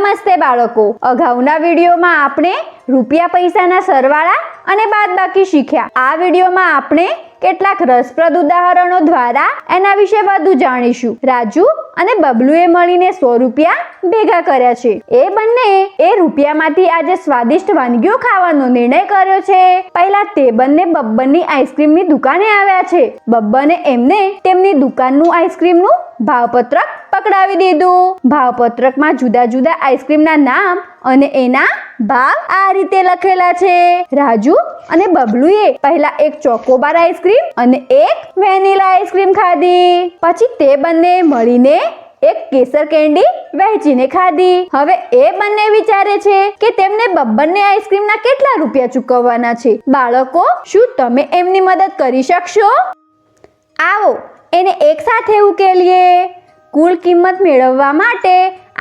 નમસ્તે બાળકો, અગાઉના વિડીયોમાં આપણે રૂપિયા પૈસાના સરવાળા અને બાદબાકી શીખ્યા। આ વિડીયોમાં આપણે કેટલાક રસપ્રદ ઉદાહરણો દ્વારા એના વિશે વધુ જાણીશું। રાજુ અને બબલુએ મળીને 100 રૂપિયા ભેગા કર્યા છે। એ બંને એ રૂપિયામાંથી આજે સ્વાદિષ્ટ વાનગીઓ ખાવાનો નિર્ણય કર્યો છે। પહેલા તે બંને બબ્બનની આઈસ્ક્રીમની દુકાને આવ્યા છે। બબ્બને એમને તેમની દુકાનનું આઈસ્ક્રીમનું ભાવપત્રક પકડાવી દીધું। ભાવપત્રકમાં જુદા જુદા આઈસ્ક્રીમના નામ અને એના ભાવ આ રીતે લખેલા છે। રાજુ અને બબલુએ પહેલા એક ચોકોબાર આઈસ્ક્રીમ અને એક વેનીલા આઈસ્ક્રીમ ખાધી। પછી તે બંને મળીને એક કેસર કેન્ડી વહેંચીને ખાધી। હવે એ બંને વિચારે છે કે તેમને બબ્બનને આઈસ્ક્રીમના કેટલા રૂપિયા ચૂકવવાના છે। બાળકો, શું તમે એમની મદદ કરી શકશો? આવો એને એક સાથે ઉકેલીએ। કુલ કિંમત મેળવવા માટે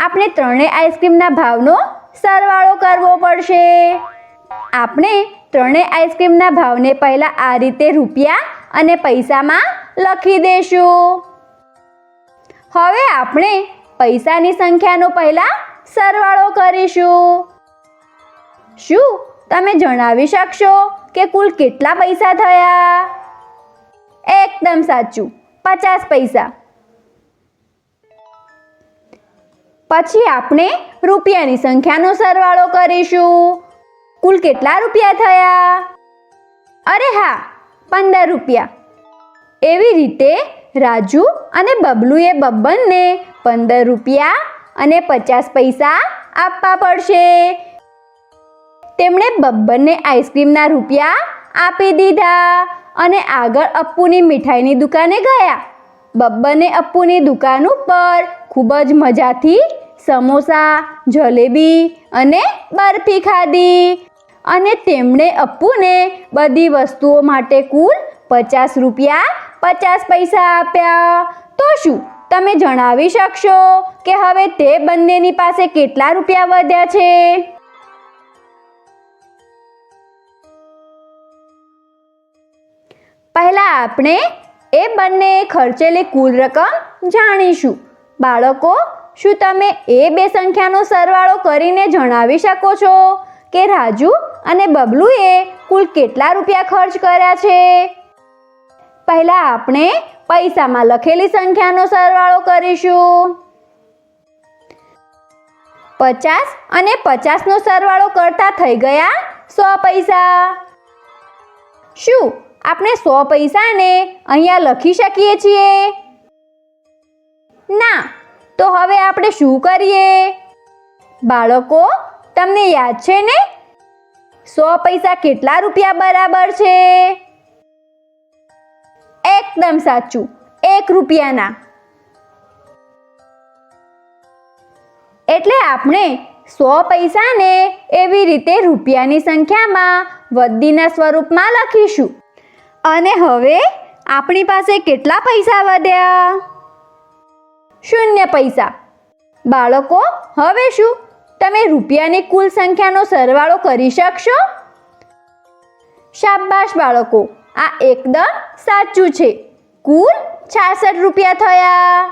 આપણે ત્રણેય આઈસ્ક્રીમના ભાવનો સરવાળો કરવો પડશે। આપણે ત્રણેય આઈસ્ક્રીમના ભાવને પહેલા આ રીતે રૂપિયા અને પૈસામાં લખી દેશું। હવે આપણે પૈસાની સંખ્યાનો પહેલા સરવાળો કરીશું। શું તમે જણાવી શકશો કે કુલ કેટલા પૈસા થયા? એકદમ સાચું, 50 પૈસા। પછી આપણે રૂપિયાની સંખ્યાનો સરવાળો કરીશું। કુલ કેટલા રૂપિયા થયા? અરે હા, 15 રૂપિયા। એવી રીતે રાજુ અને બબલુએ બબ્બનને 15 રૂપિયા અને 50 પૈસા આપવા પડશે। તેમણે બબ્બનને આઈસ્ક્રીમના રૂપિયા આપી દીધા અને આગળ અપ્પુની મીઠાઈની દુકાને ગયા। બબ્બને અપ્પુની દુકાન ઉપર ખૂબ જ મજાથી સમોસા, જલેબી અને બરફી ખાધી અને તેમણે અપ્પુને બધી વસ્તુઓ માટે કુલ 50 રૂપિયા 50 પૈસા આપ્યા। તો શું તમે જણાવી શકશો કે હવે તે બંનેની પાસે કેટલા રૂપિયા વધ્યા છે? પહેલા આપણે એ બંને ખર્ચેલી કુલ રકમ જાણીશું। બાળકો, શું તમે એ બે સંખ્યાનો સરવાળો કરીને જણાવી શકો છો કે રાજુ અને બબલુએ કુલ કેટલા રૂપિયા ખર્ચ કર્યા છે? પહેલા આપણે પૈસામાં લખેલી સંખ્યાનો સરવાળો કરીશું। 50 અને 50નો સરવાળો કરતા થઈ ગયા 100 પૈસા। શું આપણે 100 પૈસાને અહીંયા લખી શકીએ છીએ? ના, તો હવે આપણે શું કરીએ? બાળકો, તમને યાદ છે ને 100 પૈસા કેટલા રૂપિયા બરાબર છે? એકદમ સાચું, 1 રૂપિયાના। એટલે આપણે 100 પૈસાને એવી રીતે રૂપિયાની સંખ્યામાં વદ્દીના સ્વરૂપમાં લખીશું। અને હવે આપણી પાસે કેટલા પૈસા વધ્યા? 0 પૈસા। બાળકો, હવે શું તમે રૂપિયાની કુલ સંખ્યાનો સરવાળો કરી શકશો? શાબાશ બાળકો, આ એકદમ સાચું છે। કુલ 66 રૂપિયા થયા।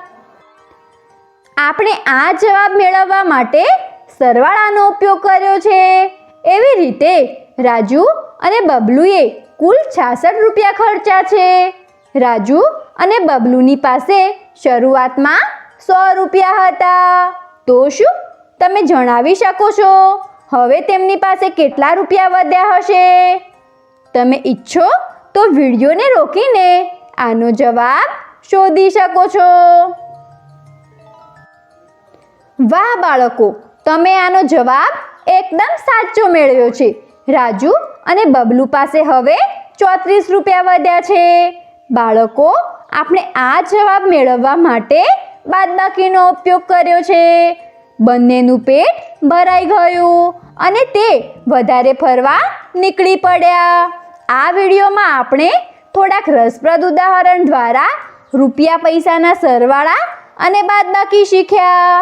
આપણે આ જવાબ મેળવવા માટે સરવાળાનો ઉપયોગ કર્યો છે। એવી રીતે રાજુ અને બબલુએ કુલ 66 રૂપિયા ખર્ચ્યા છે। રાજુ અને બબલુની પાસે શરૂઆતમાં 100 રૂપિયા હતા। તો શું તમે જણાવી શકો છો હવે તેમની પાસે કેટલા રૂપિયા વધ્યા હશે? તમે ઈચ્છો તો વિડીયોને રોકીને આનો જવાબ શોધી શકો છો। વાહ બાળકો, તમે આનો જવાબ એકદમ સાચો મેળવ્યો છે। રાજુ અને બબલુ પાસે હવે 34 રૂપિયા વધ્યા છે। બાળકો, આપણે આ જવાબ મેળવવા માટે બાદબાકીનો ઉપયોગ કર્યો છે। બંનેનું પેટ ભરાઈ ગયું અને તે વધારે ફરવા નીકળી પડ્યા। આ વિડીયોમાં આપણે થોડાક રસપ્રદ ઉદાહરણ દ્વારા રૂપિયા પૈસાના સરવાળા અને બાદબાકી શીખ્યા।